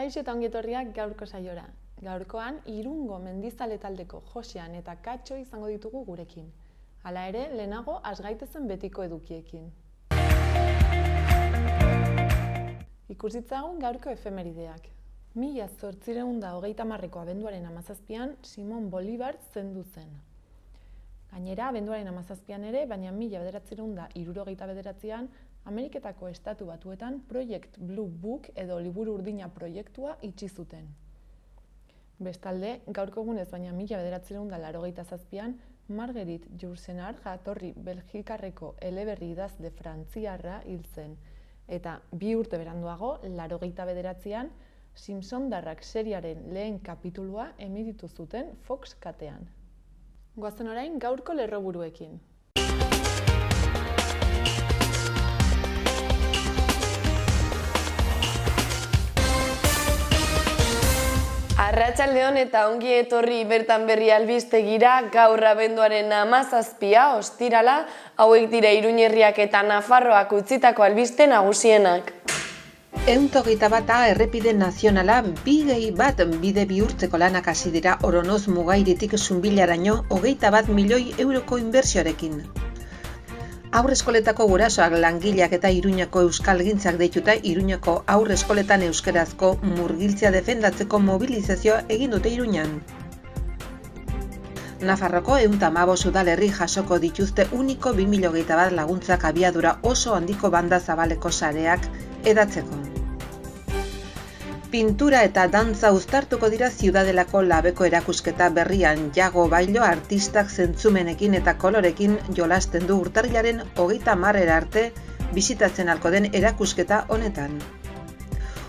Kaixo eta ongi etorriak gaurko saiora. Gaurkoan, Irungo mendizale taldeko Josean eta Katxo izango ditugu gurekin. Hala ere, lehenago has gaitezen betiko edukiekin. Ikusitzagun gaurko efemerideak. 1830ko abenduaren 17an Simon Bolivar zendu zen. Gainera, abenduaren 17an ere, baina 1969an Ameriketako Estatu Batuetan Project Blue Book edo liburu urdina proiektua itxi zuten. Bestalde, gaurko egunez baina 1987an Marguerite Yourcenar jatorri belgikarreko eleberri idazle frantziarra hil zen, eta 2 urte beranduago, 89an, Simpsondarrak seriaren lehen kapitulua emititu zuten Fox katean. Goazen orain gaurko lerroburuekin. Arratsaldeon eta ongi etorri bertan berri albistegira. Gaur abenduaren 17a ostirala, hauek dira Iruñerriak eta Nafarroak utzitako albiste nagusienak. 121 errepide nazionala 2,1 bide bihurtzeko lanak hasi dira Oronoz Mugairitik Zunbilaraino 21 milioi euroko inbertsioarekin. Haurreskoletako gurasoak, langileak eta Iruñako euskalgintzak deituta Iruñako haurreskoletan euskarazko murgiltzea defendatzeko mobilizazioa egin dute Iruñan. Nafarroko 115 udalerri jasoko dituzte uniko 2021 laguntzak abiadura oso handiko banda zabaleko sareak edatzeko. Pintura eta dantza uztartuko dira Ziudadelako labeko erakusketa berrian. Jago Bailo artistak zentzumenekin eta kolorekin jolasten du urtarrilaren 30 arte bisitatzen ahalko den erakusketa honetan.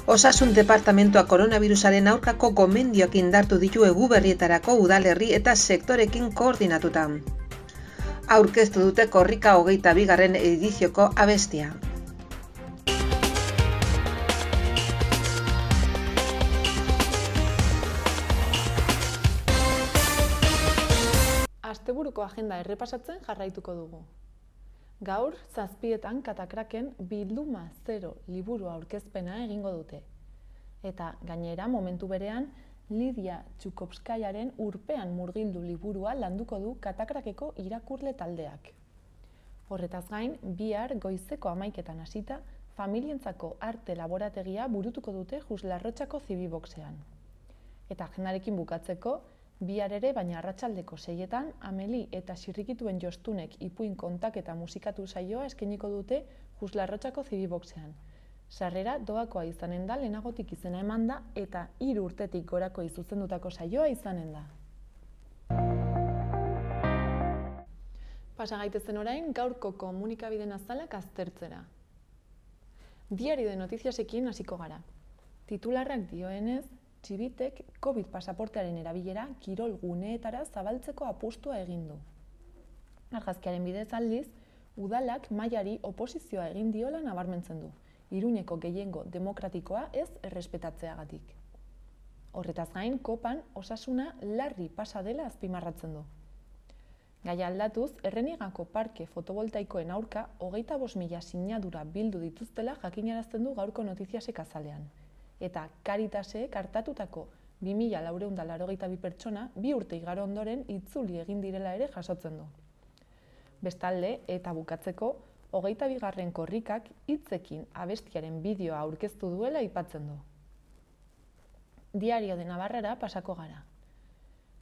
Osasun departamentoa koronavirusaren aurkako gomendioak indartu ditu Eguberrietarako udalerri eta sektorekin koordinatuta. Aurkeztu dute Korrika 22. edizioko abestia. Asteburuko agenda errepasatzen jarraituko dugu. Gaur, 7etan Katakraken Bilduma 0 liburu aurkezpena egingo dute. Eta gainera, momentu berean, Lidia Txukopskaiaren Urpean murgildu liburua landuko du Katakrakeko irakurle taldeak. Horretaz gain, bihar goizeko 11etan hasita, familientzako arte laborategia burutuko dute Juslarrotxako Zibiboxean. Eta agendarekin bukatzeko, bihar ere, baina arratsaldeko 6etan, Ameli eta Xirrikituen Jostunek ipuin kontak eta musikatu saioa eskainiko dute Juslarrotxako Zibiboxean. Sarrera doakoa izanen da, lehenagotik izena eman da, eta 3 urtetik gorako zuzendutako saioa izanen da. Pasa gaitezen orain gaurko komunikabideen azalak aztertzera. Diario de Notiziasekin hasiko gara. Titularrak dioenez, Txibitek COVID pasaportearen erabilera kirol guneetara zabaltzeko apustua egin du. Argazkiaren bidez aldiz, udalak mailari oposizioa egin diola nabarmentzen du, Iruñeko gehiengo demokratikoa ez errespetatzeagatik. Horretaz gain, kopan osasuna larri pasa dela azpimarratzen du. Gaia aldatuz, Errenigako parke fotovoltaikoen aurka 25.000 sinadura bildu dituztela jakinarazten du gaurko Notiziasek azalean. Eta Caritasek hartatutako 2.482 pertsona 2 urte igaro ondoren itzuli egin direla ere jasotzen du. Bestalde, eta bukatzeko, 22. korrikak hitzekin abestiaren bideoa aurkeztu duela aipatzen du. Diario de Navarrara pasako gara.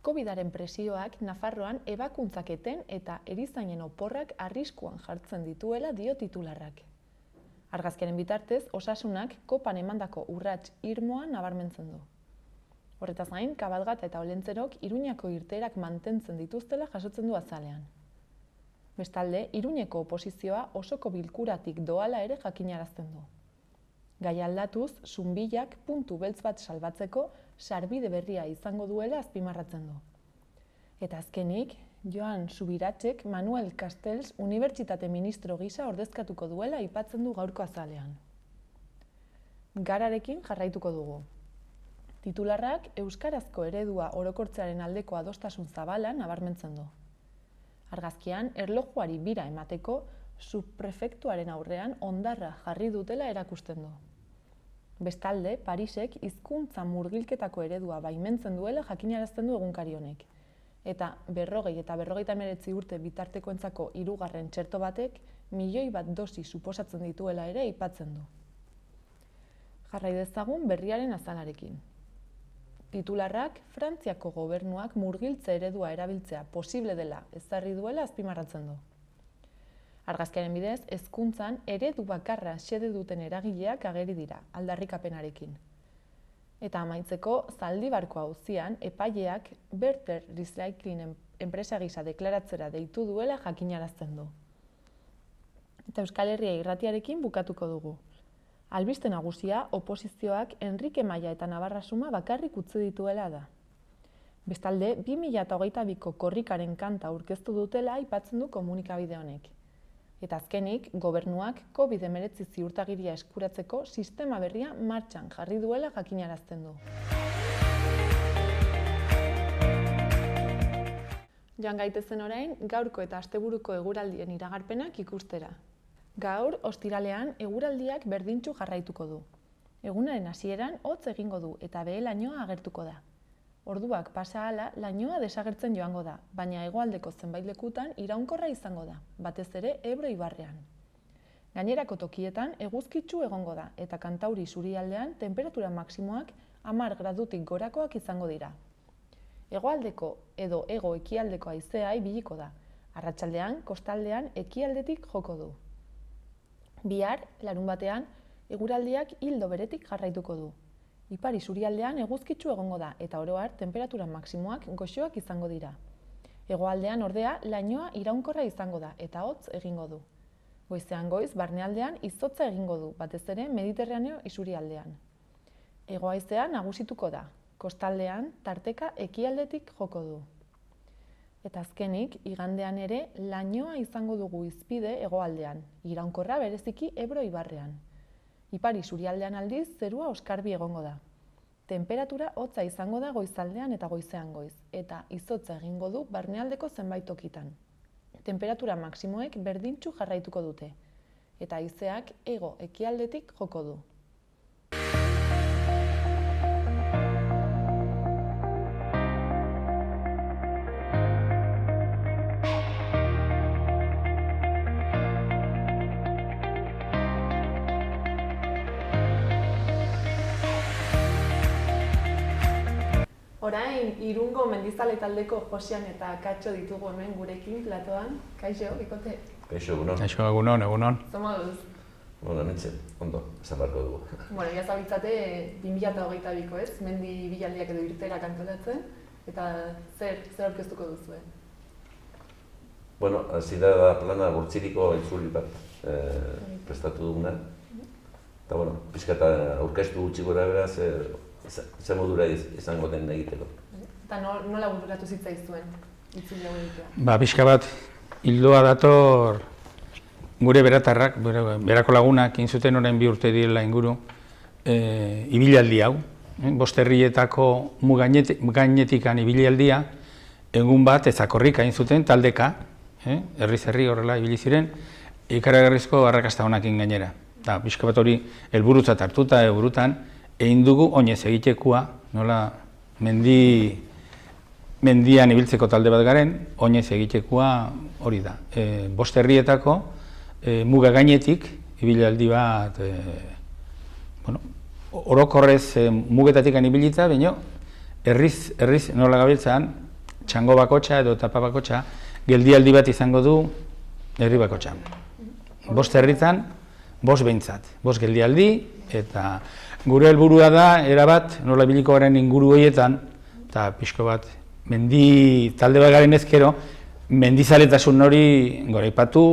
Covidaren presioak Nafarroan ebakuntzaketen eta erizainen oporrak arriskuan jartzen dituela dio titularrak. Argazkiaren bitartez, osasunak kopan emandako urrats irmoa nabarmentzen du. Horretaz gain, kabalgata eta olentzerok Iruñako irteerak mantentzen dituztela jasotzen du azalean. Bestalde, Iruñeko oposizioa osoko bilkuratik doala ere jakinarazten du. Gaia aldatuz, Zunbilak puntu beltz bat salbatzeko sarbide berria izango duela azpimarratzen du. Eta azkenik, Joan Subiratzek Manuel Castells unibertsitate ministro gisa ordezkatuko duela aipatzen du gaurko azalean. Gararekin jarraituko dugu. Titularrak euskarazko eredua orokortzearen aldeko adostasun zabala nabarmentzen du. Argazkian, erlojuari bira emateko subprefektuaren aurrean hondarra jarri dutela erakusten du. Bestalde, Parisek hizkuntza murgilketako eredua baimentzen duela jakinarazten du egunkari honek. Eta 40 eta 59 urte bitartekoentzako hirugarren txerto batek 1 milioi bat dosi suposatzen dituela ere aipatzen du. Jarrai dezagun berriaren azalarekin. Titularrak Frantziako gobernuak murgiltze eredua erabiltzea posible dela ezarri duela azpimarratzen du. Argazkiaren bidez, hezkuntzan eredu bakarra xede duten eragileak ageri dira, aldarrikapenarekin. Eta amaitzeko, Zaldibarko auzian epaileak Berter Recycling enpresa gisa deklaratzera deitu duela jakinarazten du. Eta Euskal Herria irratiarekin bukatuko dugu. Albiste nagusia, oposizioak Enrique Maia eta Navarra Suma bakarrik utzi dituela da. Bestalde, 2022ko korrikaren kanta aurkeztu dutela aipatzen du komunikabide honek. Eta azkenik, gobernuak COVID-19 ziurtagiria eskuratzeko sistema berria martxan jarri duela jakinarazten du. Joan gaitezen orain, gaurko eta asteburuko eguraldien iragarpenak ikustera. Gaur, ostiralean, eguraldiak berdintsu jarraituko du. Egunaren hasieran hotz egingo du eta behe lainoa agertuko da. Orduak pasa ahala, lainoa desagertzen joango da, baina hegoaldeko zenbait lekutan iraunkorra izango da, batez ere Ebro ibarrean. Gainerako tokietan eguzkitsu egongo da eta Kantauri isurialdean tenperatura maksimoak 10 gradutik gorakoak izango dira. Hegoaldeko edo hego-ekialdeko haizea ibiliko da. Arratsaldean, kostaldean ekialdetik joko du. Bihar, larunbatean, eguraldiak ildo beretik jarraituko du. Ipar isurialdean eguzkitsu egongo da eta oro har tenperatura maksimoak goxoak izango dira. Hegoaldean ordea lainoa iraunkorra izango da eta hotz egingo du. Goizean goiz barnealdean izotza egingo du, batez ere Mediterraneo isurialdean. Hego-haizea nagusituko da. Kostaldean tarteka ekialdetik joko du. Eta azkenik, igandean ere lainoa izango dugu hizpide hegoaldean, iraunkorra bereziki Ebro ibarrean. Ipar isurialdean aldiz, zerua oskarbi egongo da. Tenperatura hotza izango da goizaldean eta goizean goiz, eta izotza egingo du barnealdeko zenbait tokitan. Tenperatura maksimoek berdintsu jarraituko dute, eta haizeak hego-ekialdetik joko du. Orain, Irungo mendizale taldeko Josean eta Katxo ditugu hemen gurekin platoan. Kaixo, bikote? Kaixo, egunon. Kaixo, egunon. Zoma duz? Hementxe, ondo, esan beharko dugu. Bueno, ja zabitzate 2022ko ez, mendi bilaldiak edo irtera kantolatzen, eta zer aurkeztuko duzue? Bueno, hasi da plana Bortziriko itzuli bat prestatu duguna. Eta, bueno, pixka eta aurkeztu gutxi gora beraz, ze modura izango den egiteko. Eta nola bururatu zitzaizuen itzuli hau egitea? Ba, pixka bat, hildoa dator gure beratarrak, berako lagunak inzuten orain 2 urte direla inguru, ibilaldi hau. 5 herrietako mugainetikan ibilaldia, egun bat ezakorrik hain zuten taldeka, herriz-herri horrela ibili ziren, ikaragarrizko arrakasta honakin gainera. Da, pixka bat hori helburutzat hartuta, burutan, egin dugu oinez egitekoa, nola mendian ibiltzeko talde bat garen, oinez egitekoa hori da. 5 herrietako muga gainetik ibilaldi bat, orokorrez mugetatik ibilita, baina herriz nola gabiltzan, txango bakotxa edo tapa bakotxa, geldialdi bat izango du herri bakotxa. 5 herritan, 5 behintzat, 5 geldialdi, eta gure helburua da, erabat, nola ibiliko garen inguru horietan, eta pixko bat, mendi talde bat garen ezkero, mendizaletasun hori goraipatu,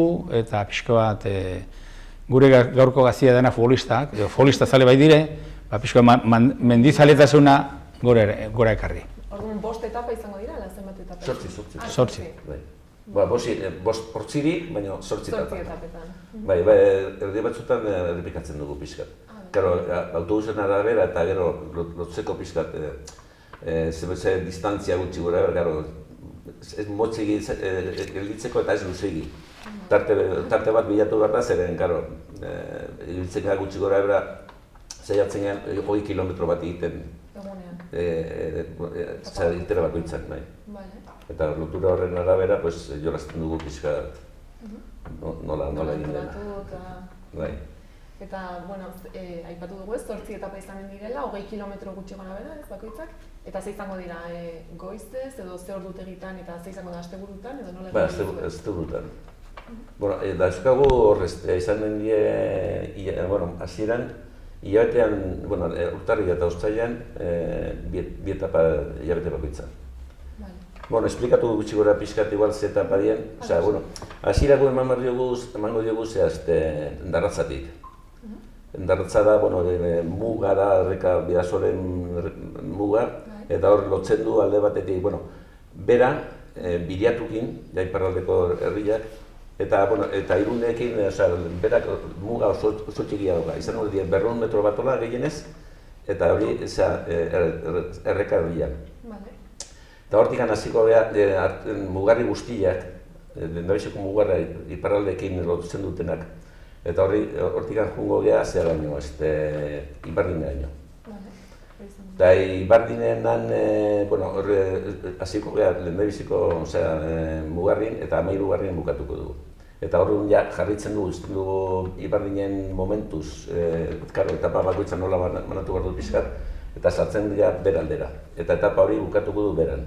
eta pixko bat, gure gaurko gazia dena futbolistak, futbolista zale bai dire, pixko mendizaletasuna gora ekarri. Orduan, 5 etapa izango dira, ala zenbat etapa? 8. Ba, 5 hortziri, baina 8 etapa. 8 etapetan. Bai, erdi batzutan errepikatzen dugu pixkat. Gero, autobusen arabera eta gero lotzeko pixkat, ze distantzia gutxi gura, gero, ez motzegi gelditzeko eta ez luzegi. Tarte bat bilatu behar da, zeren, gero, ibiltzeka gutxi gora ebra, saiatzen gehan 20 kilometro bat egiten Egunean. irtera bakoitzak, nahi. Vale. Eta lotura horren arabera, jolasten dugu pixka nola egin dena. Bai. Eta, bueno, aipatu dugu ez, 8 etapa izanen direla, 20 kilometro gutxi gora bera, ez bakoitzak? Eta ze izango dira goizez, edo ze ordutegitan, eta ze izango da asteburutan, edo nola Ba, asteburutan. Bueno, da euskagu horrez, izanen die, bueno, hasieran, hilabetean, bueno, urtarrila eta uztailean, bi etapa hilabete bakoitza. Bueno, esplikatu gutxi gora pixkat igual ze etapa dien, osea, bueno, hasierako emango diogu zehazte Endarratzatik. Endarratza da, bueno, muga da, Erreka Bidasoren muga, eta hor lotzen du alde batetik, bueno, bera, Biriatukin, iparraldeko herriak, eta, bueno, eta Irunekin, osea, berak muga oso txikia dauka, izan hori 200 metro batola gehienez, eta hori, Erreka herriak. Eta hortik hasiko geha, mugarri guztiak, lehendabiziko mugarra iparraldekin lotzen dutenak, eta hortik jungo geha zeharaino, Ibardineraino. Eta Ibardinen, bueno, hasiko geha lehendabiziko mugarrin eta 13 garrien bukatuko dugu. Eta horren jarritzen dugu Ibardinen momentuz, etapa bakoitza nola banatu behar dut pixkat, eta sartzen dira beraldera. Eta etapa hori bukatuko du beran.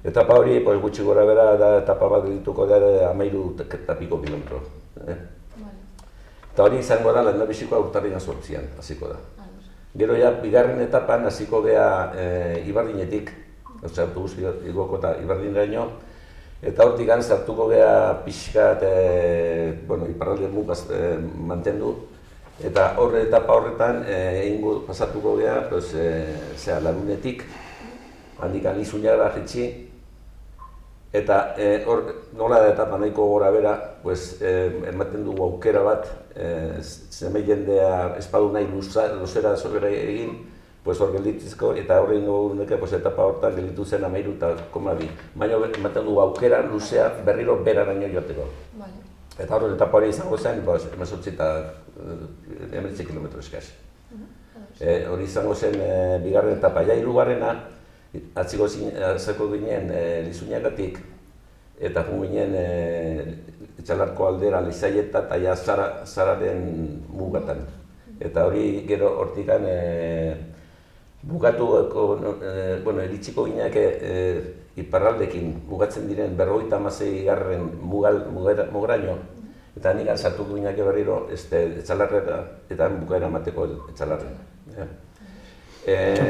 Etapa hori gutxi gora bera da etapa bat dituko da 13 eta piko kilometro. Eta hori izango da lehendabizikoa urtarrian 8an, hasiko da. Gero ja, bigarren etapan hasiko geha Ibardinetik, autobus igoko eta Ibardineraino, eta hortik sartuko geha pixkat, iparralde mugaz mantendu, eta etapa horretan pasatuko geha Lagunetik, handik Lizuñara jitsi, eta nola da etapa nahiko gora bera, ematen dugu aukera bat, zeme jendea espadu nahi luzera sobera egin, hor gelditzizko, eta horre ingo neke etapa horretan gelditu zen 13,2. Baina ematen dugu aukera luzea berriro beraraino joateko. Eta horren etapa hori izango zen, 18 eta 19 kilometro eskaz. Hori izango zen bigarren etapa, ja hirugarrena, atziko ginen Lizuñagatik, eta jungo ginen Etxalarko aldera Lizaieta eta ja Zararen mugatan. Eta hori gero hortikan bukatuko, iritsiko gineak iparraldekin mugatzen diren 56 garren mugraino, eta nigan sartuko gineak berriro Etxalarrera eta bukaera mateko Etxalarrera.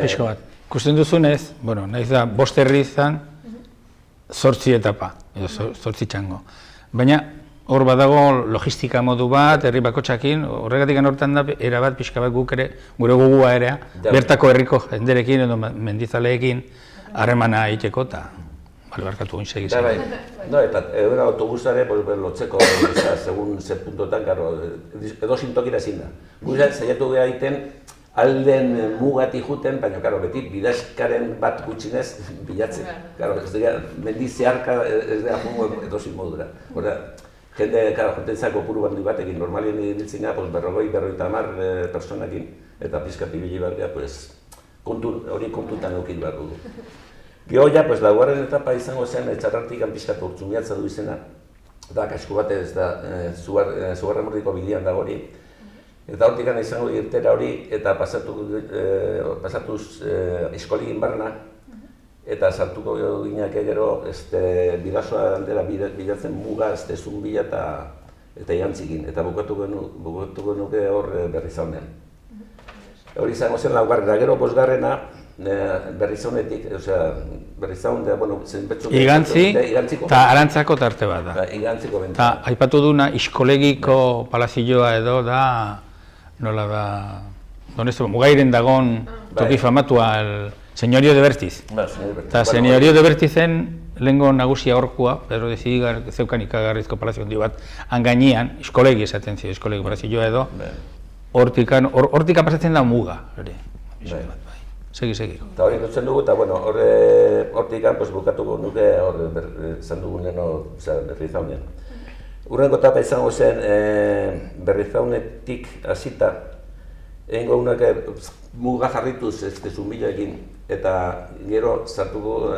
Pixko bat. Ikusten duzunez, nahiz da, 5 herri izan, 8 etapa, edo 8 txango. Baina, hor badago logistika modu bat, herri bakotxakin, horregatik horretan da, erabat pixka bat guk ere, gure gugua ere, bertako herriko jenderekin edo mendizaleekin harremana egiteko eta barkatu guen segizen. Eta egun autobusare lotzeko, segun ze puntotan, edo sintokira ezin da. Guztiak zaiatu geha egiten, alden mugati juten, baina beti bidazkaren bat gutxinez bilatzen. Mendizearka ez da jungo edozin modura. Jende, jotentzako puru bandi batekin, normalien ibiltzen gara, 50-50 personakin, eta pizkat ibili behar gara, hori kontutan eukit behar dugu. Gero ja, laugarren etapa izango zen, Etxarratik pizkat Urtzumiatza du izena, eta kasko bat ez da, Zugarramurdiko bidean dago hori. Eta hortik izango irtera hori, eta pasatuz eskoligin barna, eta sartuko gineak gero Bidasoa aldera bilatzen muga, Zumbila eta Iantzikin, eta bukatuko nuke hor Berrizaunen. Hori izango zen laugarrena, gero 5garrena Berrizaunetik, Berrizaun da, zenbetzu... Igantzi eta Arantzako tarte bat da. Igantziko benta. Eta aipatu duna, Iskolegiko palazioa edo da, nola da, mugairen dagon toki famatua, Señorio de Bertiz. Eta Señorio de Bertizen lehengo nagusia horkua, Pedro de Zigar, zeukan ikagarrizko palazio handi bat, gainean, Iskolegi esaten zio, Iskolegi palazioa edo, hortika pasatzen da muga. Segi. Eta hori dutzen dugu, eta hortikan bukatuko nuke zan dugun leheno Berrizaunen. Urrengo etapa izango zen Berrizaunetik hasita, Egingo unak muga jarrituz zumbiloekin, eta gero sartuko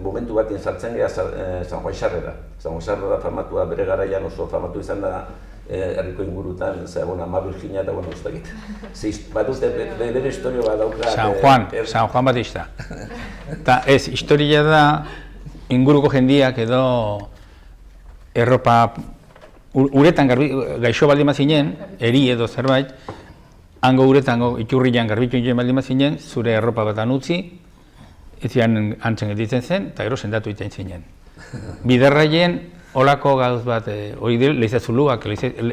momentu batien sartzen gara San Juan Xarrera. San Juan Xarrera famatua, bere garaian oso famatu izan da herriko ingurutan, Ama Virginia eta ez dakit. Batute, bere historio bat dauka... San Juan Batista. Eta ez, historia da inguruko jendiak edo erropa uretan gaixo baldin mazinen, eri edo zerbait, hango uretan iturrian garbitu nien baldin mazinen, zure erropa batan utzi, ez zian antzen editzen zen, eta gero sendatu iten zinen. Bidarraien olako gauz bat, hori dira, lehizazuluak,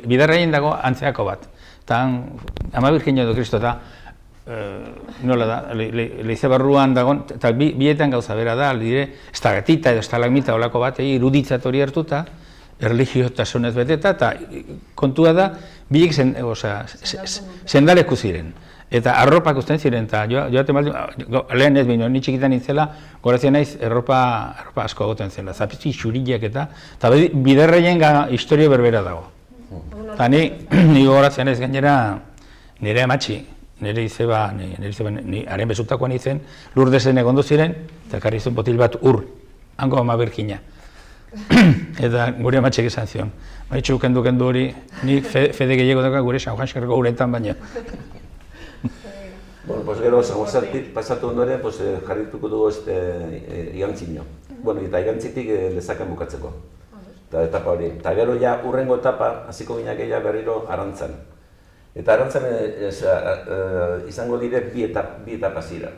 bidarraien dago antzeako bat. Eta Ama Virginia edo Kristo eta nola da, lehize barruan dagoen, eta bietan gauza bera da, dire, estagatita edo estalagmita olako bat, iruditzat hori hartuta, erligiotasunez beteta, eta kontua da, biek sendaleku ziren. Eta arropak usten ziren, eta joaten baldin, lehen ez bino, ni txikitan nintzela, gorazien naiz erropa asko agoten zela, zapizki xuriak eta bidarraien historio berbera dago. Eta ni gorazien naiz gainera nire amatxi, nire izeba, haren bezutakoan izen, Lurdesen egondu ziren, eta karri zuen botil bat hango Ama Virginia. Eta gure amatxek esan zion. Maitxu kendu hori, ni fede gehiago dago gure San Juan Xarreko uretan baina. Bueno, pues gero, San Juan pasatu ondoren, jarrituko dugu igantzino. Bueno, eta igantzitik lezakan bukatzeko. Eta etapa hori. Eta gero ja, urrengo etapa, hasiko ginak berriro Arantzan. Eta Arantzan izango dire bi etapa zira.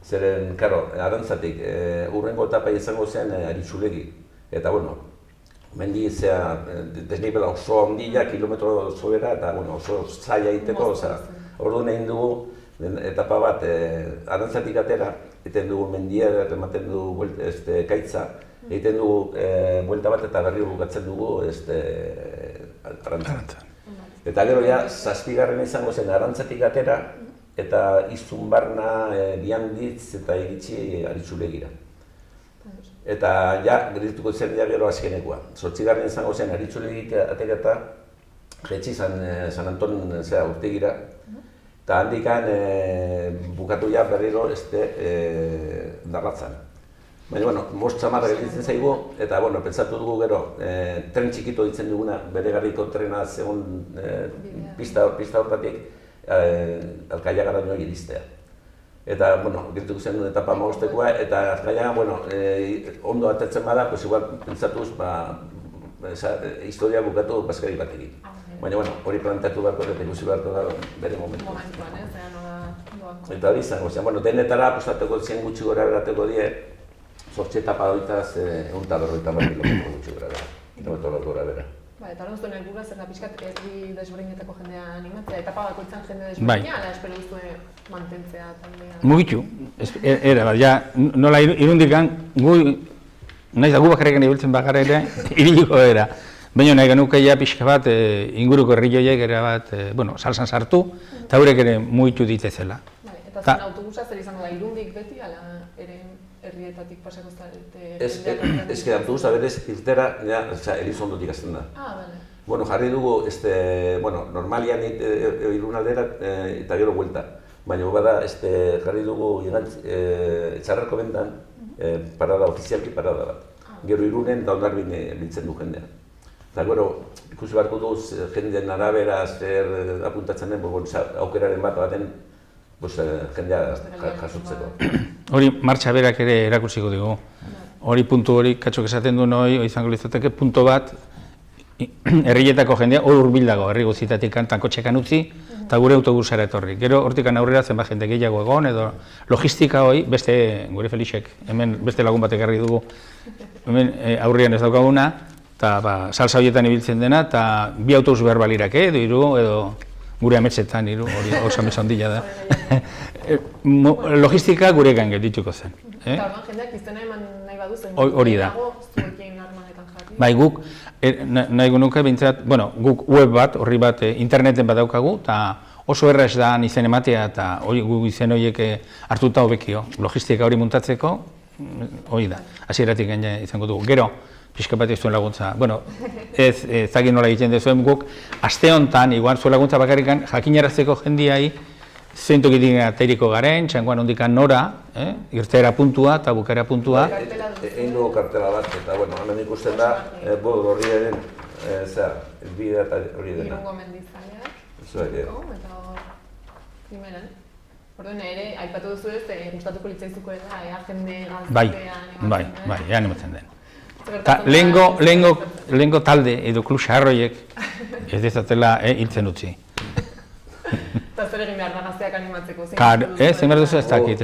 Zeren, karo, Arantzatik urrengo etapa izango zen Aritxulegi. Eta, bueno, mendi desnibela oso ondila, kilometro zoera, eta oso zaila egiteko, orduan egin dugu etapa bat Arantzatik atera, egiten dugu mendia, ematen dugu kaitza, egiten dugu buelta bat eta berri bukatzen dugu Arantzan. Eta gero ja, zazpigarren izango zen Arantzatik atera, eta Izunbarna, Bianditz eta iritsi Aritxulegira. Eta ja, gerituko zen gero azkenekoa. 8garren izango zen Aritxulegik atera eta jetzi San Anton urtegira. Eta handikan bukatu ja berriro Darratzan. Baina, bueno, most txamarra gelditzen zaigu, eta, bueno, pentsatu dugu gero, tren txikito ditzen duguna, bere garriko trena zegoen pista hortatik, Alkaiagara nioa iristea. Eta, bueno, gertuko zen etapa magostekoa, eta Alkaiaga, bueno, ondo atertzen bada, pues igual pentsatuz, historia bukatu Baskari batekin. Baina, bueno, hori plantatu beharko eta ikusi beharko da bere momentu. Eta hori izango, bueno, denetara apostatuko zen gutxi gora berateko die, 8 etapa doitaz, 150 kilometro gutxi gora bera. Eta hori duzuen helburua zer da pixkat herri desberdinetako jendea animatzea, etapa bakoitzan jende desberdina, ala espero duzuen mantentzea taldea? Mugitu, era bat, ja, nola irundikan, gu, nahiz da gu bakarrekan ibiltzen bakarra ere, ibiliko era. Baina nahi genuke ja pixka bat, inguruko herrioiek era bat, bueno, salsan sartu, eta hurek ere mugitu ditezela. Eta zen autobusa zer izango da, irundik beti, ala ere herrietatik pasako zarete? Ez que autobusa berez irtera, Elizondotik azten da. Bale. Bueno, jarri dugu, normalian irun aldera eta gero buelta. Baina bada, jarri dugu Etxarrerko bendan, parada, ofizialki parada bat. Gero irunen da Hondarribin biltzen du jendea. Eta gero, ikusi beharko du jendeen arabera zer apuntatzen den, aukeraren baten jendea jasotzeko. Hori martxa berak ere erakutsiko dugu. Hori puntu hori, katxok esaten duen hori, izango litzateke, puntu bat, herrietako jendea hor hurbil dago, herri guztietatik tankotxekan utzi, eta gure autobusara etorri. Gero hortikan aurrera zenbat jende gehiago egon, edo logistika hori, beste, gure Felixek, hemen beste lagun bat ekarri dugu, hemen aurrian ez daukaguna, eta salsa horietan ibiltzen dena, eta bi autobus behar balirak, edo gure ametsetan, hori oso amesa ondila da. Logistika guregan geldituko zen. Eta orduan jendeak iztena eman nahi baduzen, hori da. zuekin harmanetan jarri? Bai, guk nahi gunuke bintzat, guk web bat, horri bat interneten badaukagu, eta oso erraz da izen ematea, eta guk izen horiek hartuta hobekio. Logistika hori muntatzeko, hori da, hasieratik gaine izango dugu. Gero, pixka bat zuen laguntza. Bueno, ez dakit nola egiten dezuen guk, aste honetan, igual zuen laguntza bakarrikan, jakinarazteko jendiai, zeintokitik ateriko garen, txangoan hondikan nora, irteera puntua eta bukaera puntua. Egin dugu kartela bat, eta bueno, hemen ikusten da, horriaren, bidea eta hori dena. Irungo mendizaleak, Zuek, eta primeran. Orduan ere, aipatu duzu ez, gustatuko litzaizukoela, jende gaztean... Bai, animatzen den. Ta lehengo talde edo klub xarroiek ez dezatela hiltzen utzi. Eta zer egin behar da gazteak animatzeko? Zein behar duzu ez dakit,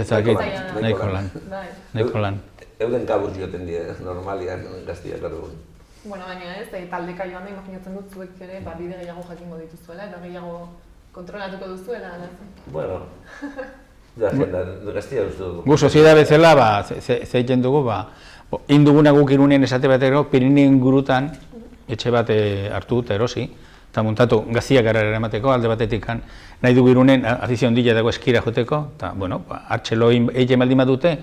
nahiko lan. Euden kabuz joten die, normalian gaztiak ardugun. Bueno, baina ez, taldeka joan da, imaginatzen dut zuek ere, bide gehiago jakingo dituzuela, eta gehiago kontrolatuko duzuela. Bueno, gaztia uste dugu. Gu soziedad bezala, zeiten dugu, induguna guk Irunen esate batero, Pirinien ingurutan, etxe bat hartu dut erosi, eta muntatu gaztiak gara eramateko, alde batetik nahi dugu Irunen afizio ondila dago eskira joteko, eta, bueno, hartxelo egin baldin badute,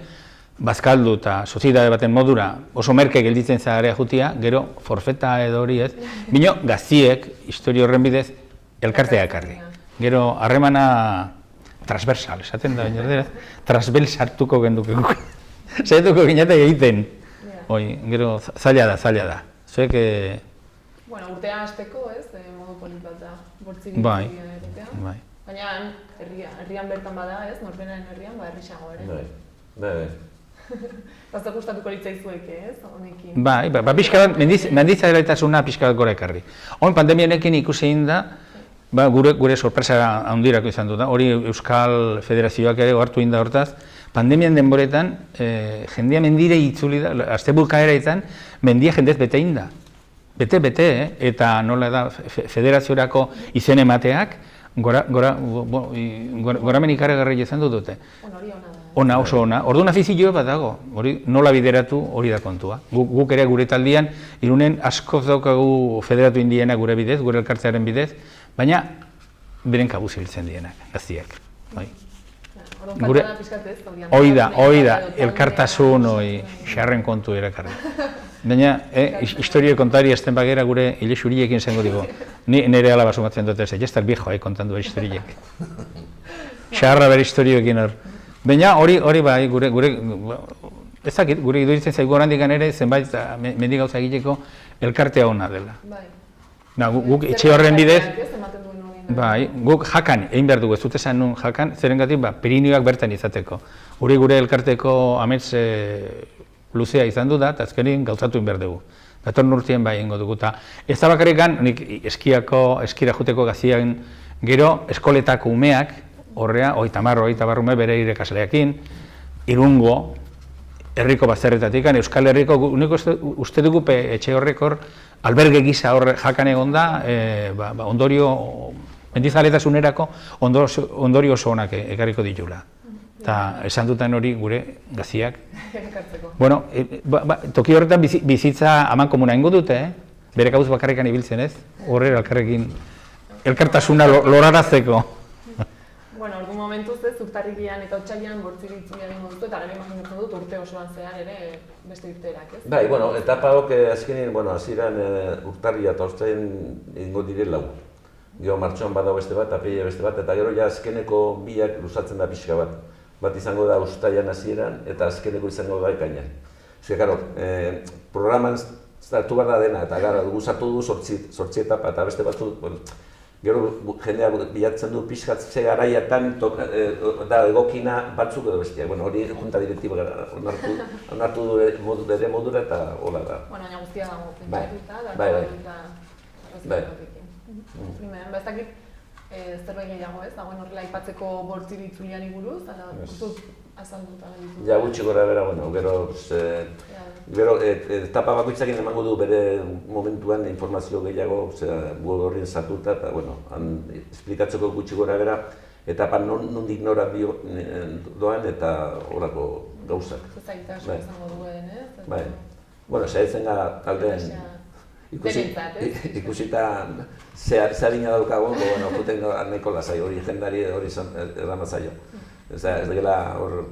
bazkaldu eta soziedade baten modura oso merke gelditzen zagarea jutia, gero forfeta edo hori ez, bino gaztiek, historio horren bidez, elkartea ekarri. Gero harremana transversal, esaten da, transversartuko genduke guk. Zaituko ginate egiten. Gero zaila da. Zuek... Bueno, urtea hasteko ez, modu polit bat da, bortzi Bai. Baina herrian bertan bada ez, norbenaren herrian, herrixago ere. Bai. Bazta gustatuko litzaizuek ez, honekin. Bai, pixka bat, mendizadeletasuna pixka bat gora ekarri. Hon pandemianekin ikusi egin da, gure sorpresa handirako izan dut da, hori Euskal Federazioak ere ohartu egin da hortaz, pandemian denboretan, jendea mendire itzuli da, azte bukaeretan, mendia jendez bete egin da. Bete, eta nola da, federaziorako izen emateak, goramen ikaragarri izan dute. Ona, oso ona. Orduan afizio bat dago, hori nola bideratu hori da kontua. Guk ere gure taldian, Irunen askoz daukagu federatu indiena gure bidez, gure elkartzearen bidez, baina beren kabuz hiltzen dienak, gaztiak. Hoi da, elkartasun, xarren kontu erakarri. Baina, historio kontari esten bagera gure hile xuriekin zengo digo. Nire alaba sumatzen dut ez, ez da el viejo kontan du historiek. Xarra bere historioekin hor. Baina hori bai, gure ezakit, gure iduritzen zaigu orandik ere zenbait mendi gauza egiteko elkartea ona dela. Guk etxe horren bidez, guk jakan, egin behar dugu, ez dut esan nun jakan, zerengatik Pirinioak bertan izateko. Gure elkarteko amets luzea izan du da, eta azkenin gauzatu egin behar dugu. Datorren urtien bai egingo dugu. Ez da bakarrikan, nik eskira juteko gazian gero eskoletako umeak, horrea, 30 ume bere irekasleekin, Irungo, herriko bazterretatik, Euskal Herriko, uste dugu etxe horrek hor, alberge gisa hor jakan egon da, ondorio, mendizaletazunerako ondorio oso onak ekarriko ditula. Eta esan duten hori gure gaziak. Bueno, toki horretan bizitza aman komuna ingo dute, bere kabuz bakarrikan ibiltzen ez, horrela elkarrekin elkartasuna lorarazteko. Bueno, ordu momentuz ez, urtarrilean eta otsailean bortzi ditzuia dingo dutu, eta gero imaginatzen dut urte osoan zehar ere beste irteerak, ez? Bai, bueno, etapa hok azkenin, hasieran urtarria eta otsailean egingo dire lau. Gero martxoan badago beste bat, apilean beste bat, eta gero ja azkeneko biak luzatzen da pixka bat. Bat izango da uztailan hasieran eta azkeneko izango da ekainean. Eske, karo, programan hartu behar da dena, eta gara, guzatu du 8 etapa, eta beste batzu, gero jendea bilatzen du pixkat ze garaiatan da egokina batzuk edo bestiak. Hori junta direktiba onartu du bere modura eta hola da. Baina guztia dago pentsatuta, da primeran, ez dakit zerbait gehiago ez, dagoen horrela aipatzeko bortzi ditzuliani buruz, ala guztut azalduta ditu. Ja, gutxi gora bera, gero etapa bakoitzakin emango du bere momentuan informazio gehiago, blog horrien sartuta, eta esplikatzeko gutxi gora bera, etapa nondik nora doan eta horako gauzak. Zaitasun izango duen, ez? Bai, saiatzen gara taldeen ikusita ze adina daukagun, juten nahiko lasai hori jendari hori erramatzaio. Ez dela hor,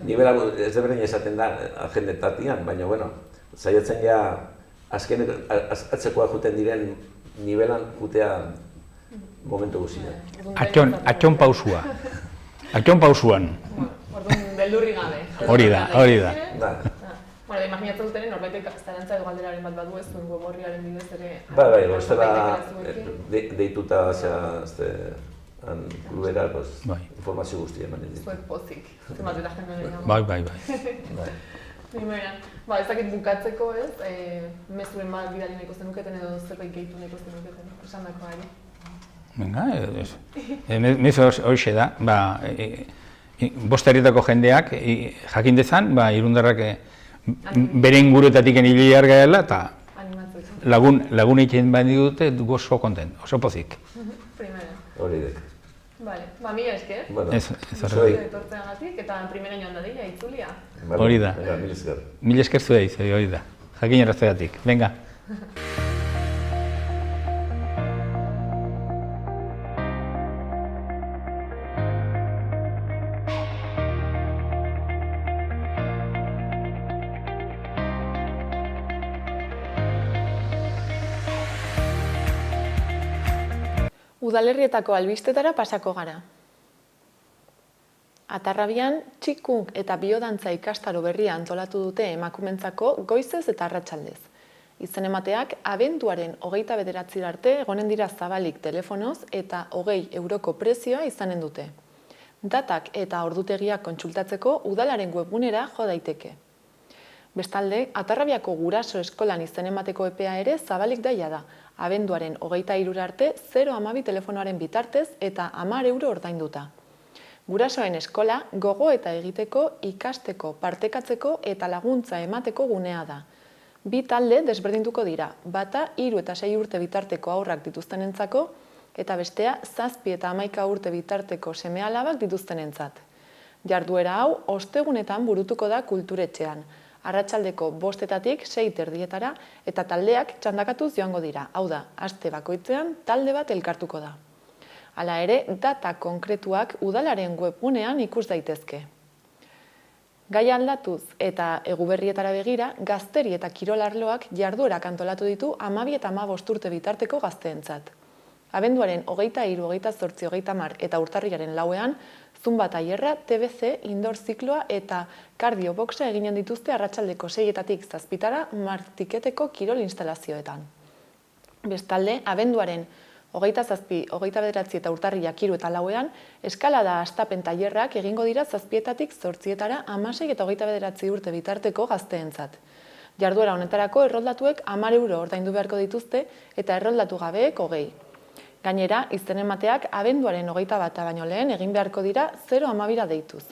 nibela ez deberdin esaten da agendetatian, baina saiatzen ja azken atzekoa juten diren nivelan jutea momentu guztian. Atxon pausua. Atxon pausuan. Orduan, beldurri gabe. Hori da. Bueno, imaginatzen dutenen, norbaitek zarantza edo galderaren bat badu ez duen web horriaren bidez ere... Bai, bestela deituta klubera, informazio guztia emanen ditu. Zuek pozik, zenbat eta jende gehiago. Bai. Primeran, ez dakit bukatzeko ez, mezuren bat bidali nahiko zenuketen edo zerbait gehitu nahiko zenuketen, esan dako ari. Venga, mezu horixe da, bost herrietako jendeak jakin dezan, Irundarrak bere inguruetatik hili garela eta lagun egiten badi dute oso kontent, oso pozik. Hori dek. Bale, mila esker. Ez horrela. Etortzeagatik eta primera joan dadila, itzulia. Hori da. Mil esker. Mil esker zuei, hori da. Jakin erraztegatik. Venga. Udalerrietako albistetara pasako gara. Atarrabian, txikunk eta biodantza ikastaro berria antolatu dute emakumentzako goizez eta arratsaldez. Izen emateak abenduaren 29 arte egonen dira zabalik telefonoz eta 20 euroko prezioa izanen dute. Datak eta ordutegiak kontsultatzeko udalaren webgunera jo daiteke. Bestalde, Atarrabiako guraso eskolan izen emateko epea ere zabalik daia da, abenduaren 23 arte 012 telefonoaren bitartez eta 10 euro ordainduta. Gurasoen eskola gogo eta egiteko, ikasteko, partekatzeko eta laguntza emateko gunea da. Bi talde desberdinduko dira, bata 3 eta 6 urte bitarteko haurrak dituztenentzako eta bestea 7 eta 11 urte bitarteko seme-alabak dituztenentzat. Jarduera hau ostegunetan burutuko da kulturetxean, arratsaldeko 5-etatik 6 eta taldeak txandakatuz joango dira, hau da, aste bakoitzean talde bat elkartuko da. Hala ere, data konkretuak udalaren webgunean ikus daitezke. Gaia aldatuz eta eguberrietara begira, gazteri eta kirolarloak jarduerak antolatu ditu 12 eta 15 urte bitarteko gazteentzat. Abenduaren 23, 28, 30 eta urtarrilaren 4ean, zumba tailerra, TBC, indoor zikloa eta kardio boxa eginen dituzte arratsaldeko 6-etatik 7 martiketeko kirol instalazioetan. Bestalde, abenduaren 27, 29 eta urtarrilak 3 eta 4ean, eskalada astapen tailerrak egingo dira 7-etatik 8 16 eta 29 urte bitarteko gazteentzat. Jarduera honetarako erroldatuek 10 euro ordaindu beharko dituzte eta erroldatu gabeek 20. Gainera, izen emateak abenduaren 21 baino lehen egin beharko dira 012 deituz.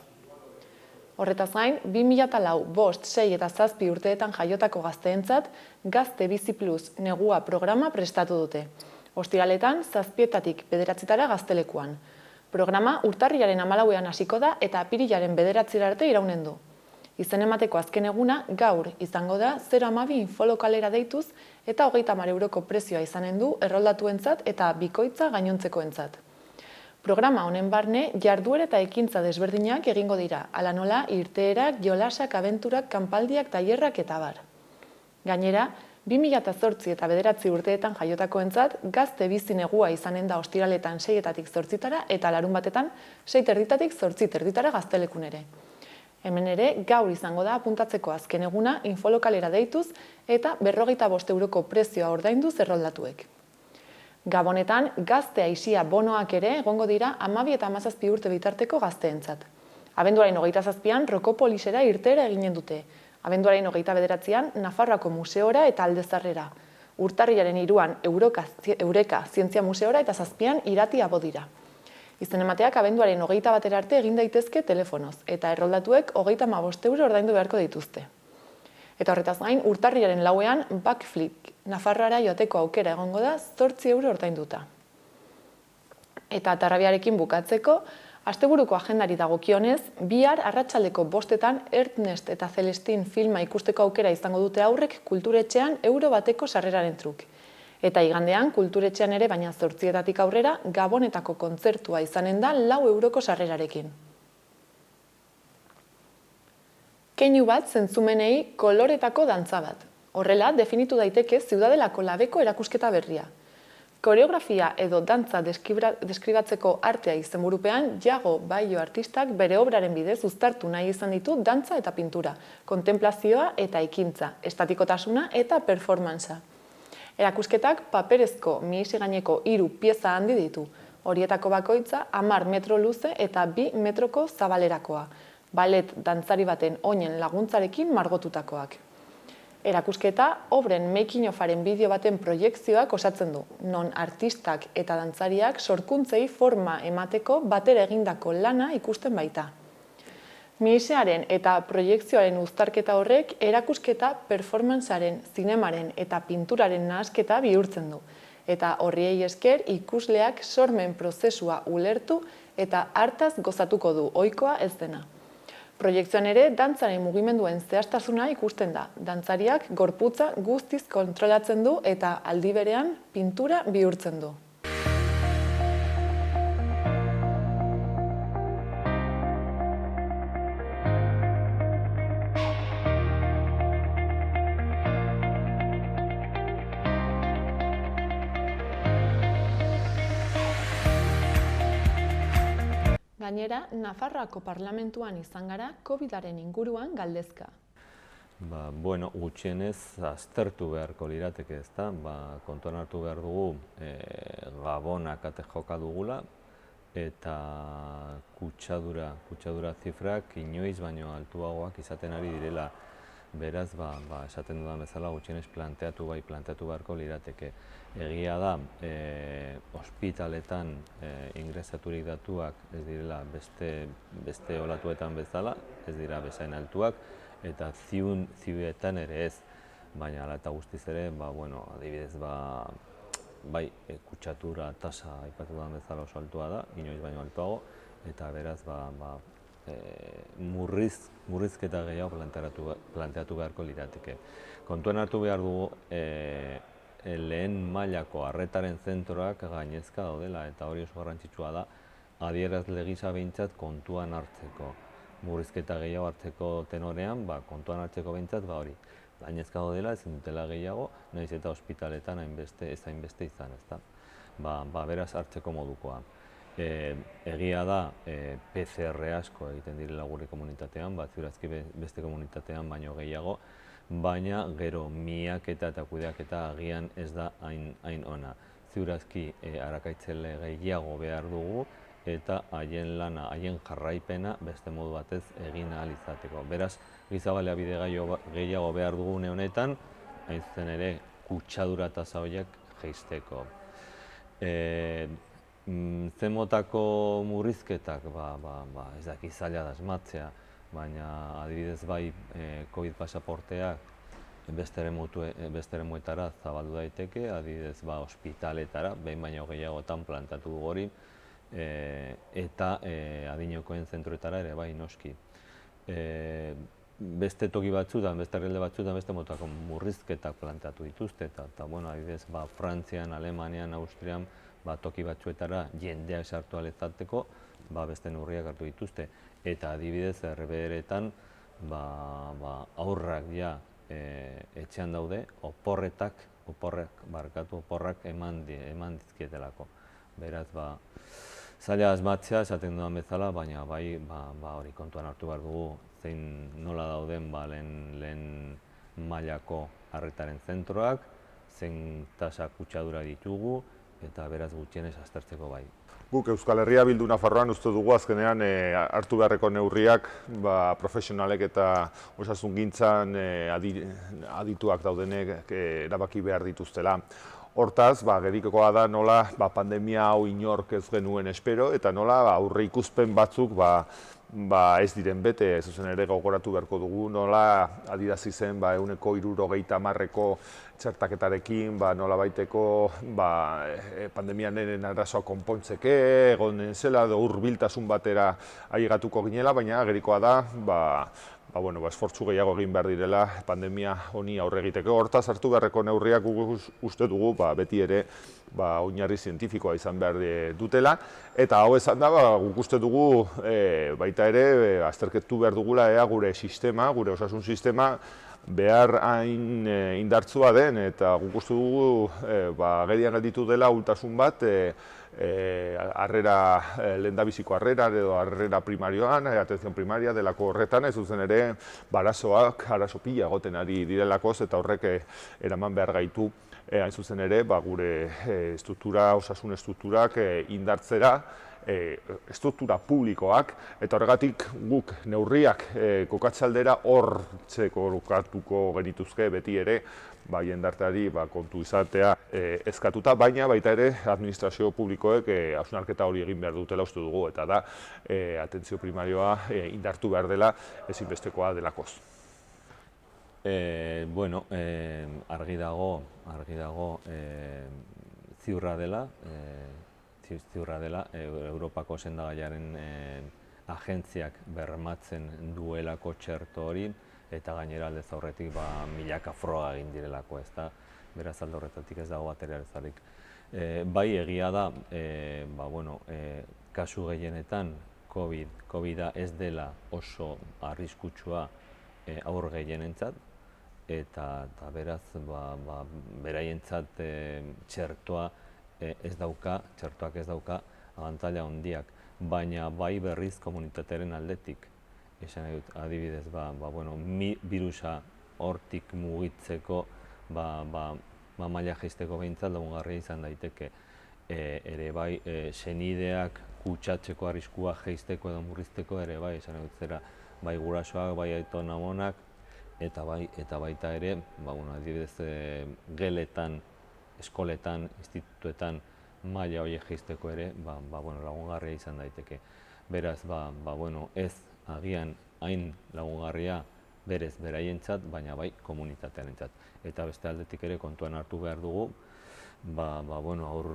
Horretaz gain, 2004, 5, 6 eta 7 urteetan jaiotako gazteentzat Gazte Bizi Plus negua programa prestatu dute. Ostiraletan, 7-etatik 9 gaztelekuan. Programa urtarrilaren 14ean hasiko da eta apirilaren 9 arte iraunen du. Izen emateko azken eguna gaur izango da 012 infolokalera deituz eta 30 euroko prezioa izanen du erroldatuentzat eta bikoitza gainontzekoentzat. Programa honen barne jarduera eta ekintza desberdinak egingo dira, hala nola irteerak, jolasak, abenturak, kanpaldiak, tailerrak eta bar. Gainera, 2008 eta 9 urteetan jaiotakoentzat gazte bizi negua izanen da ostiraletan 6-etatik 8 eta larunbatetan 6-erditatik 8 gaztelekun ere. Hemen ere, gaur izango da apuntatzeko azken eguna infolokalera deituz eta 55 euroko prezioa ordainduz erroldatuek. Gabonetan, gazte aisia bonoak ere egongo dira 12 eta 17 urte bitarteko gazteentzat. Abenduaren 27an Rokopolisera irteera eginen dute. Abenduaren 29an Nafarroako museora eta Aldezarrera. Urtarrilaren 3an Eureka Zientzia Museora eta 7an Iratia Bodira. Izen emateak abenduaren 21 arte egin daitezke telefonoz eta erroldatuek 35 euro ordaindu beharko dituzte. Eta horretaz gain, urtarrilaren 4ean Backflip Nafarroara joateko aukera egongo da 8 euro ordainduta. Eta Atarrabiarekin bukatzeko, asteburuko agendari dagokionez, bihar arratsaldeko 5etan Ernest eta Celestin filma ikusteko aukera izango dute aurrek kulturetxean euro bateko sarreraren truk. Eta igandean, kulturetxean ere, baina 8-etatik aurrera, Gabonetako kontzertua izanen da 4 euroko sarrerarekin. Keinu bat zentzumenei koloretako dantza bat. Horrela, definitu daiteke Ziudadelako labeko erakusketa berria. Koreografia edo dantza deskribatzeko artea izenburupean, Iago Bailo artistak bere obraren bidez uztartu nahi izan ditu dantza eta pintura, kontenplazioa eta ekintza, estatikotasuna eta performantza. Erakusketak paperezko mihesi gaineko 3 pieza handi ditu, horietako bakoitza 10 metro luze eta 2 metroko zabalerakoa, ballet dantzari baten oinen laguntzarekin margotutakoak. Erakusketa, obren making ofaren bideo baten proiekzioak osatzen du, non artistak eta dantzariak sorkuntzei forma emateko batera egindako lana ikusten baita. Mihisearen eta proiekzioaren uztarketa horrek erakusketa performancearen, zinemaren eta pinturaren nahasketa bihurtzen du, eta horriei esker ikusleak sormen prozesua ulertu eta hartaz gozatuko du ohikoa ez dena. Proiektzioan ere, dantzaren mugimenduen zehaztasuna ikusten da. Dantzariak gorputza guztiz kontrolatzen du eta aldi berean pintura bihurtzen du. Gainera, Nafarroako parlamentuan izan gara COVID-aren inguruan galdezka. Bueno, gutxienez aztertu beharko lirateke, ezta? Kontuan hartu behar dugu Gabonak ate joka dugula eta kutsadura zifrak inoiz baino altuagoak izaten ari direla. Beraz, esaten dudan bezala gutxienez planteatu beharko lirateke. Egia da, ospitaletan ingresaturik datuak ez direla beste olatuetan bezala, ez dira bezain altuak, eta ziuetan ere ez, baina hala eta guztiz ere, adibidez, kutsatura tasa aipatu dudan bezala oso altua da, inoiz baino altuago, eta beraz, murrizketa gehiago planteatu beharko lirateke. Kontuan hartu behar dugu, lehen mailako arretaren zentroak gainezka daudela, eta hori oso garrantzitsua da, adierazle gisa behintzat kontuan hartzeko. Murrizketa gehiago hartzeko tenorean, kontuan hartzeko behintzat, hori gainezka daudela, ezin dutela gehiago, nahiz eta ospitaletan ez hainbeste izan, ezta. Beraz hartzeko modukoa. Egia da, PCR asko egiten direla gure komunitatean, ziurazki beste komunitatean baino gehiago, baina gero miaketa eta kudeaketa agian ez da hain ona. Ziurazki arakaitzele gehiago behar dugu eta haien lana, haien jarraipena beste modu batez egin ahal izateko. Beraz, giza baliabide gehiago behar dugu une honetan, hain zen ere kutsadura tasa horiek jaisteko. Zen motako murrizketak, ez daki zaila da asmatzea, baina adibidez COVID pasaporteak beste eremuetara zabaldu daiteke, adibidez ospitaletara, behin baino gehiagotan plantatu du hori, eta adinekoen zentroetara ere noski. Beste toki batzutan, beste herrialde batzutan, beste motako murrizketak plantatu dituzte, eta adibidez Frantzian, Alemanian, Austrian, toki batzuetara jendea esartu alezateko, beste neurriak hartu dituzte. Eta adibidez, RBR-etan aurrak etxean daude, oporrak eman dizkietelako. Beraz, zaila asmatzea esaten dudan bezala, baina hori kontuan hartu behar dugu, zein nola dauden lehen mailako arretaren zentroak, zein tasa kutsadura ditugu, eta beraz gutxienez aztertzeko bai. Guk Euskal Herria Bildu Nafarroan uste dugu azkenean hartu beharreko neurriak profesionalek eta osasungintzan adituak daudenek erabaki behar dituztela. Hortaz, gerikokoa da nola pandemia hau inork ez genuen espero eta nola aurre ikusten batzuk ez diren bete, zuzen ere gogoratu beharko dugu, nola adierazi zen 170ko txertaketarekin, nola baiteko pandemianen arazoa konpontzeke, egon zela, hurbiltasun batera ailegatuko ginela, baina agerikoa da, esfortzu gehiago egin behar direla pandemia honi aurre egiteko. Hortaz hartu beharreko neurriak uste dugu beti ere oinarri zientifikoa izan behar dutela, eta hau esan da, guk uste dugu baita ere azterketu behar dugula gure sistema, gure osasun sistema, behar hain indartsua den, eta guk uste dugu agerian gelditu dela ahultasun bat lehendabiziko harrera edo harrera primarioan, atención primaria delako horretan, ez zuzen ere arazo pila egoten ari direlakoz, eta horrek eraman behar gaitu hain zuzen ere gure osasun estrukturak indartzera, estruktura publikoak, eta horregatik guk neurriak kokatzaldera hortzeko kokatuko genituzke beti ere, jendarteari kontu izatea eskatuta, baina baita ere administrazio publikoek hausnarketa hori egin behar dutela uste dugu, eta da atentzio primarioa indartu behar dela ezinbestekoa delakoz. Argi dago ziurra dela Europako sendagaiaren agentziak bermatzen duelako txerto hori, eta gainera aldez aurretik milaka froga egin direlako, ezta? Beraz alde horretatik ez dago batere arazorik. Bai egia da, kasu gehienetan COVID-a ez dela oso arriskutsua haur gehienentzat, eta beraz beraientzat txertoak ez dauka abantaila handiak, baina bai berriz komunitatearen aldetik. Esan dut, adibidez, birusa hortik mugitzeko maila jaisteko behintzat lagungarria izan daiteke. Ere bai, senideak kutsatzeko arriskua jaisteko edo murrizteko ere bai, esan dut zera, bai gurasoak, bai aitona amonak, eta baita ere, adibidez, geletan, eskoletan, institutuetan maila horiek jaisteko ere, lagungarria izan daiteke. Beraz, ez agian hain lagungarria berez beraientzat, baina bai komunitatearentzat. Eta beste aldetik ere kontuan hartu behar dugu, aur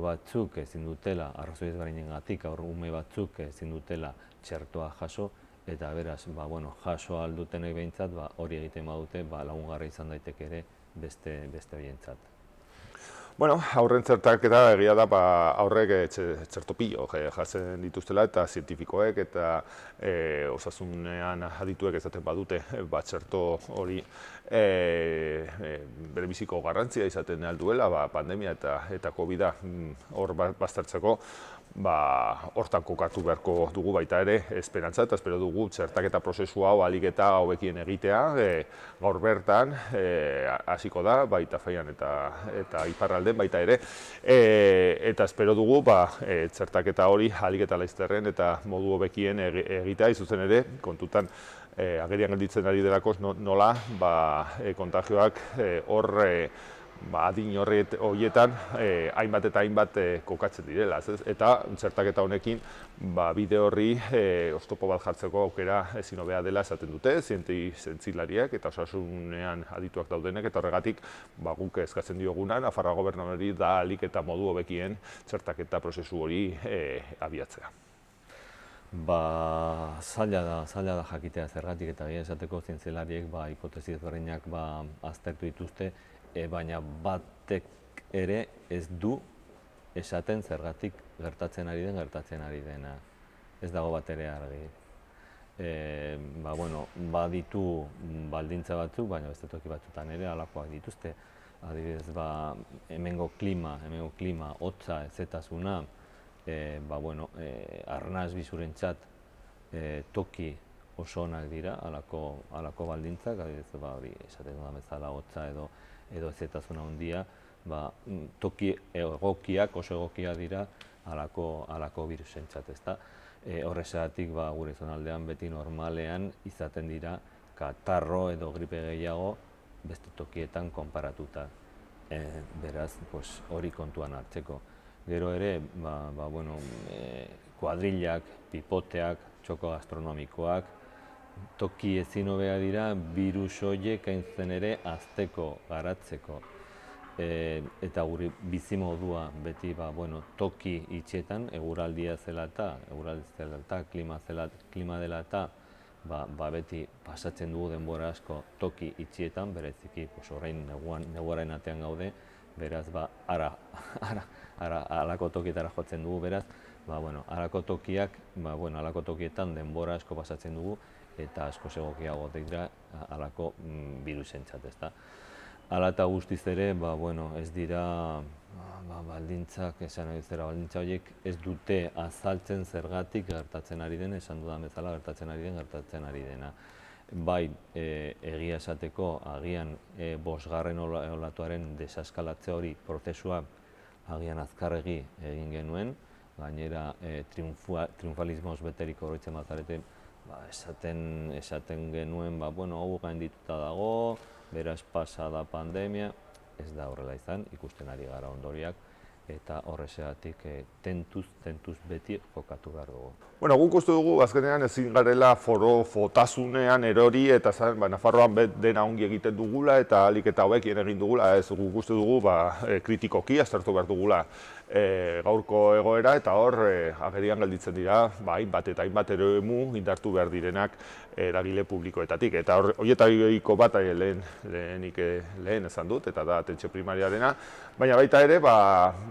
batzuk ezin dutela, arrazoi ezberdinengatik aur ume batzuk ezin dutela txertoa jaso, eta beraz, jaso aldutenek behintzat, hori egiten badute, lagungarria izan daiteke ere beste horientzat. Aurren txertaketa egia da aurrek txerto pilo jasen dituztela, eta zientifikoek eta osasunean adituek ezaten badute txerto hori bere biziko garrantzia izaten alduela, pandemia eta COVID-a hor baztertzeko, hortan kokatu beharko dugu baita ere esperantza, eta espero dugu txertaketa prozesu hau ahalik eta hobekien egitea, gaur bertan hasiko da, baita Faian eta iparralden baita ere, eta espero dugu txertaketa hori ahalik eta laizterren eta modu hobekien egitea, izuzen ere, kontutan agerian gelditzen ari delakoz nola kontagioak hor adin horietan hainbat eta hainbat kokatzen direla. Eta txertaketa honekin bide horri oztopo bat jartzeko aukera ezin hobea dela esaten dute, zientzilariak eta osasunean adituak daudenek, eta horregatik guk eskatzen diogunan Nafarroa Gobernuari da ahalik eta modu hobekien txertaketa prozesu hori abiatzea. Zaila da jakitea zergatik, eta esateko zientzilariek hipotesi ezberdinak aztertu dituzte, baina batek ere ez du esaten zergatik gertatzen ari dena. Ez dago bat ere argi. Baditu baldintza batzuk, baina beste toki batzutan ere halakoak dituzte. Adibidez, hemengo klima, hotza, ezetasuna, arnaz bizurentzat toki oso onak dira halako baldintzak, adibidez, hori esaten dudan bezala hotza edo ezetasuna handia, toki egokiak, oso egokiak dira halako birusentzat, ezta? Horrexegatik gure zonaldean beti normalean izaten dira katarro edo gripe gehiago beste tokietan konparatuta. Beraz, hori kontuan hartzeko. Gero ere, kuadrillak, pipoteak, txoko gastronomikoak, toki ezin hobea dira birus horiek hain zen ere hazteko, garatzeko. Eta gure bizimodua beti toki itxietan, eguraldia zela eta, klima dela eta, beti pasatzen dugu denbora asko toki itxietan, bereziki orain neguaren atean gaude, beraz halako tokietara jotzen dugu, beraz halako tokietan denbora asko pasatzen dugu, eta asko egokiago dira halako birusentzat, ezta. Hala eta guztiz ere, ez dira baldintzak, esan nahi zera, baldintza horiek ez dute azaltzen zergatik gertatzen ari den, esan dudan bezala gertatzen ari dena. Bai, egia esateko, agian 5. olatuaren desaskalatze hori prozesua agian azkarregi egin genuen, gainera triunfalismoz beteriko horretzen batarete, esaten genuen, hau gaindituta dago, beraz pasa da pandemia, ez da horrela izan, ikusten ari gara ondoriak, eta horrezeatik tentuz beti jokatu behar dugu. Guk uste dugu, azkenean ezin garela fotasunean erori eta Nafarroan dena ongi egiten dugula eta ahalik eta hobekien egin dugula, ez guk uste dugu kritikoki aztertu behar dugula gaurko egoera eta hor agerian gelditzen dira hainbat eta hainbat eremu indartu behar direnak eragile publikoetatik. Eta horietariko bat lehen esan dut, eta da atentzio primariarena, baina baita ere,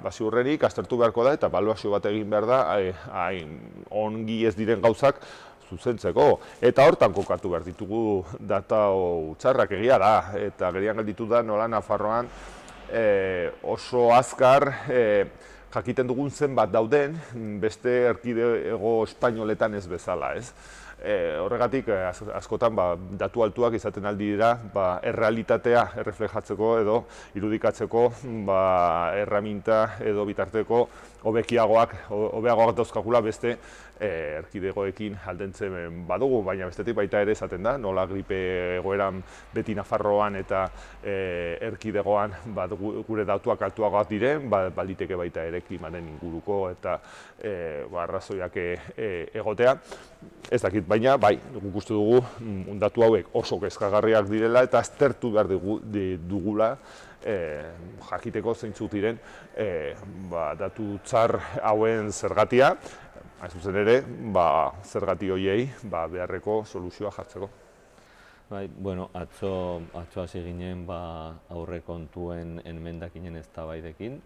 ziurrenik aztertu beharko da eta ebaluazio bat egin behar da ongi ez diren gauzak zuzentzeko. Eta hortan kokatu behar ditugu data txarrak egia da, eta agerian gelditu da nola Nafarroan oso azkar jakiten dugun zenbat dauden beste erkidego espainoletan ez bezala, ez? Horregatik, askotan datu altuak izaten aldi dira errealitatea erreflejatzeko edo irudikatzeko erraminta edo bitarteko hobeagoak dauzkagula beste erkidegoekin aldentzen badugu, baina bestetik baita ere esaten da, nola gripe egoeran beti Nafarroan eta erkidegoan gure datuak altuagoak diren, baliteke baita ere klimaren inguruko eta arrazoiak egotea. Ez dakit, baina guk uste dugu datu hauek oso kezkagarriak direla eta aztertu behar dugula jakiteko zeintzuk diren datu txar hauen zergatia, hain zuzen ere, zergati horiei beharreko soluzioa jartzeko. Atzo hasi ginen aurrekontuen enmendakinen eztabaidekin.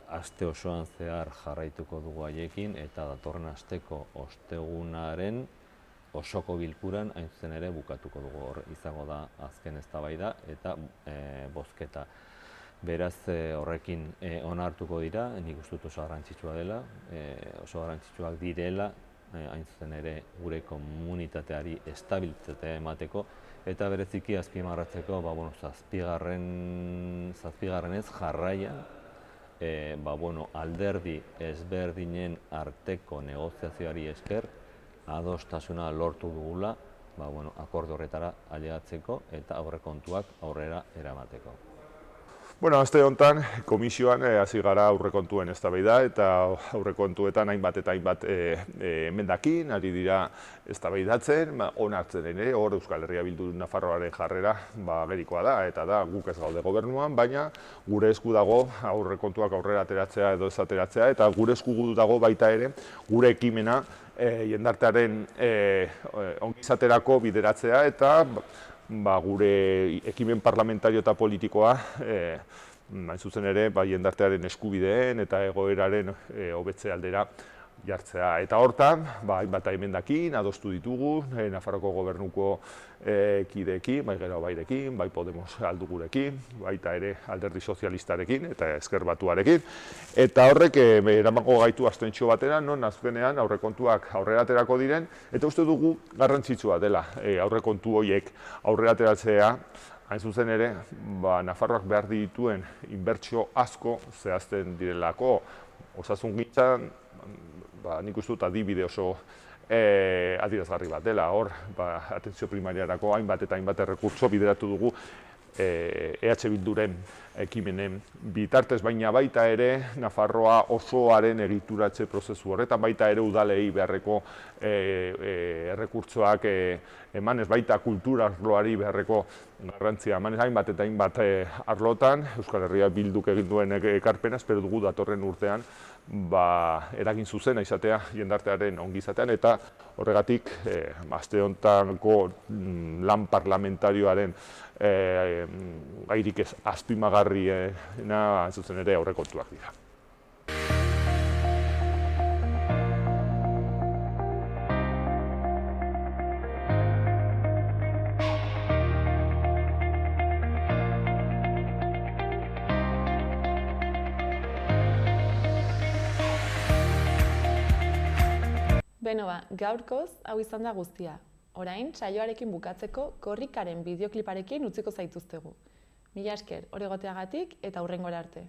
Aste osoan zehar jarraituko dugu haiekin eta datorren asteko ostegunaren osoko bilkuran hain zuzen ere bukatuko dugu. Hor izango da azken eztabaida eta bozketa. Beraz horrekin onartuko dira, nik uste dut oso garrantzitsua dela, oso garrantzitsuak direla, hain zuzen ere gure komunitateari estabilitatea emateko eta bereziki azpimarratzeko zazpigarrenez jarraian alderdi ezberdinen arteko negoziazioari esker adostasuna lortu dugula akordio horretara ailegatzeko eta aurrekontuak aurrera eramateko. Aste honetan komisioan hasi gara aurrekontuen eztabaida eta aurrekontuetan hainbat eta hainbat emendakin ari dira eztabaidatzen, onartzen ere, hor Euskal Herria Bildu Nafarroaren jarrera agerikoa da eta da guk ez gaude gobernuan, baina gure esku dago aurrekontuak aurrera ateratzea edo ez ateratzea eta gure esku dago baita ere gure ekimena jendartearen ongizaterako bideratzea eta gure ekimen parlamentario eta politikoa hain zuzen ere jendartearen eskubideen eta egoeraren hobetze aldera jartzea. Eta hortan, hainbat emendakin adostu ditugu, Nafarroko gobernuko kideekin, bai Gero Bairekin, bai Podemos aldugurekin, baita ere Alderdi Sozialistarekin eta Ezker Batuarekin. Eta horrek eramango gaitu abstentzio batera, non azkenean aurrekontuak aurrera aterako diren, eta uste dugu garrantzitsua dela aurrekontu horiek aurrera ateratzea, hain zuzen ere, Nafarroak behar dituen inbertsio asko zehazten direlako, osasungintzan, nik uste dut adibide oso adierazgarri bat dela, hor, atentzio primariarako hainbat eta hainbat errekurtso bideratu dugu EH Bilduren ekimenen bitartez, baina baita ere Nafarroa osoaren egituratze prozesu horretan, baita ere udalei beharreko errekurtsoak emanez, baita kultura arloari beharreko garrantzia emanez, hainbat eta hainbat arlotan, Euskal Herria Bilduk egin duen ekarpena, espero dugu datorren urtean, eragin zuzena izatea jendartearen ongizatean eta horregatik aste honetako lan parlamentarioaren gairik ez azpimagarriena zuzen ere aurrekontuak dira. Beno ba, gaurkoz hau izan da guztia. Orain, saioarekin bukatzeko korrikaren bideokliparekin utziko zaituztegu. Mila esker, hor egoteagatik eta hurrengora arte.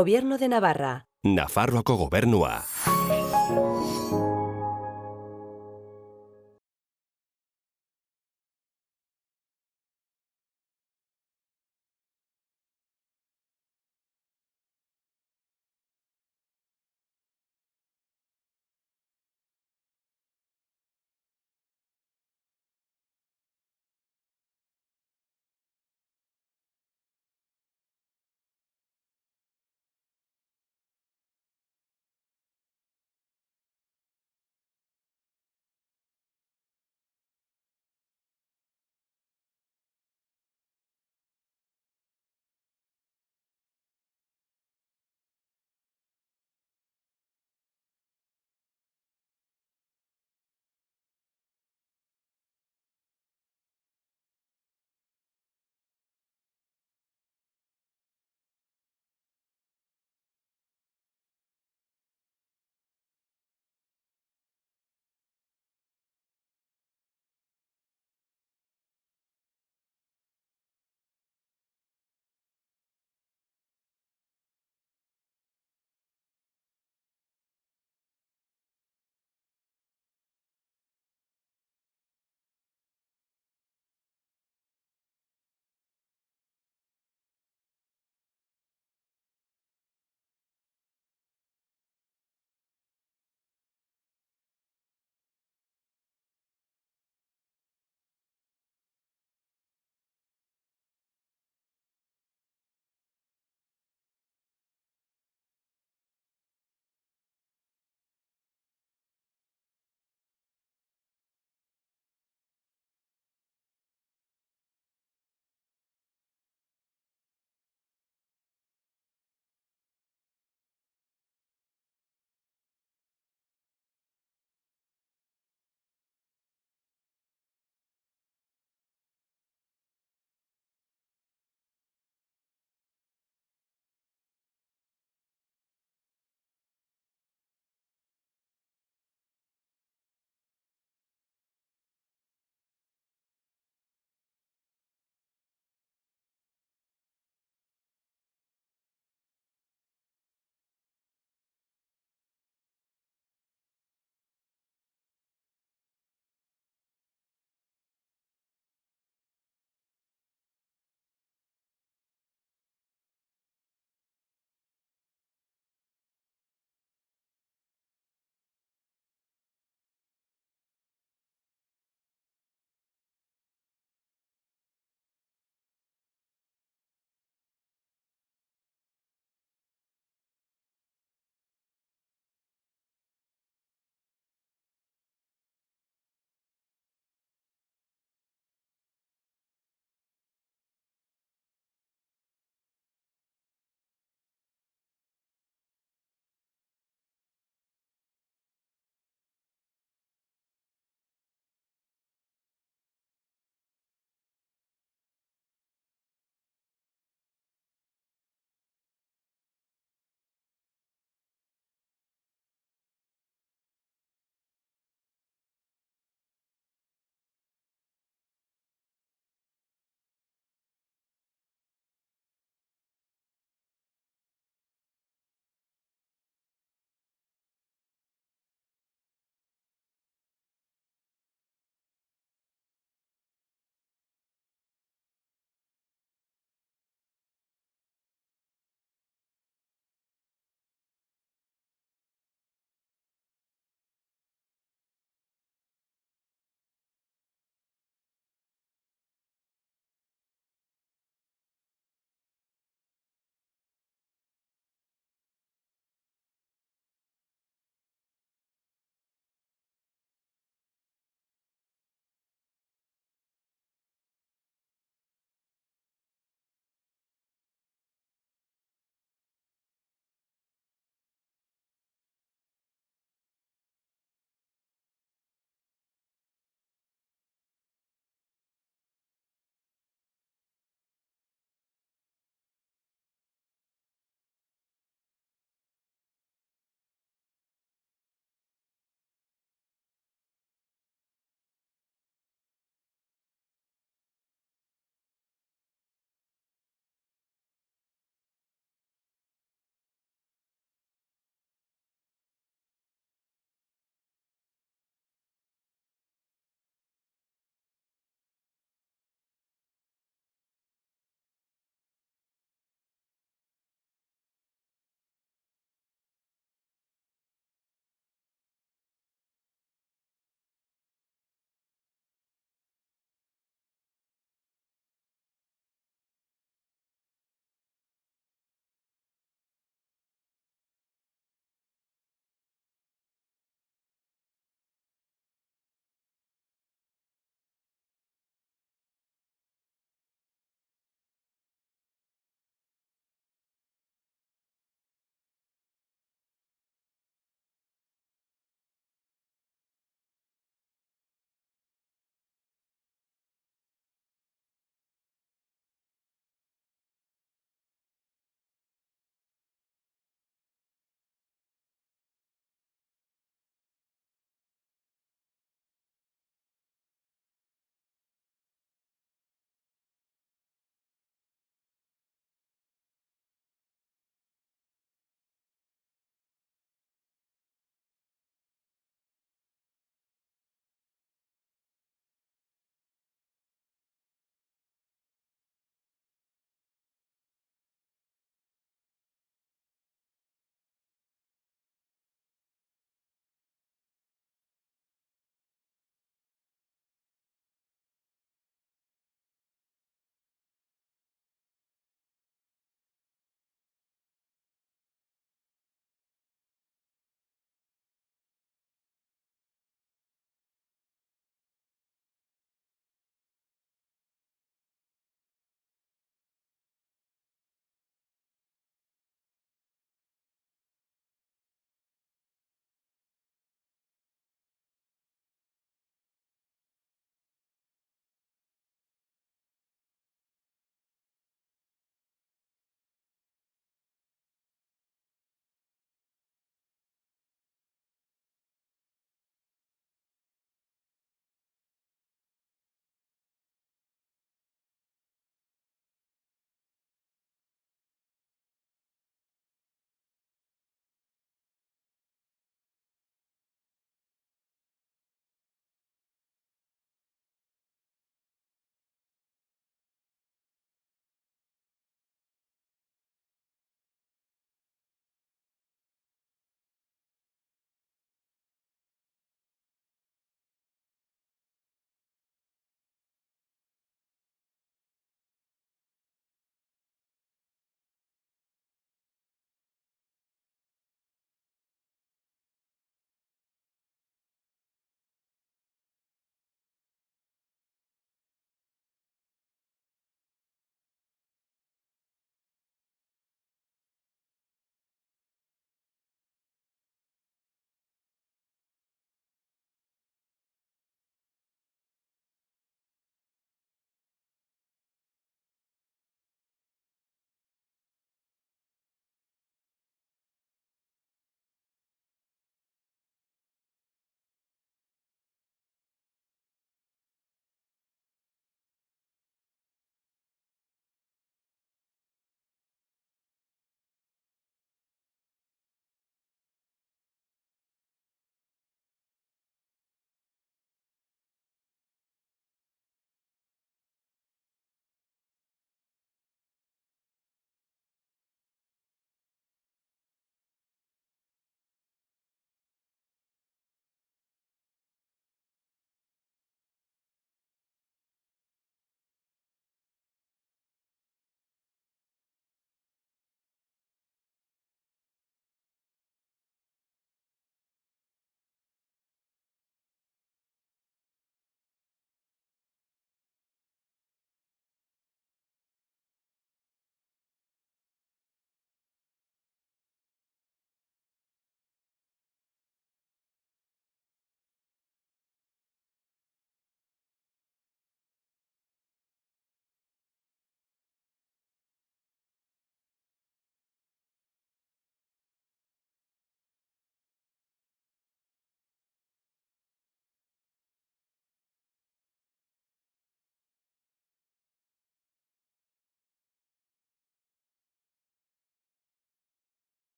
Gobierno de Navarra. Nafarroako gobernua.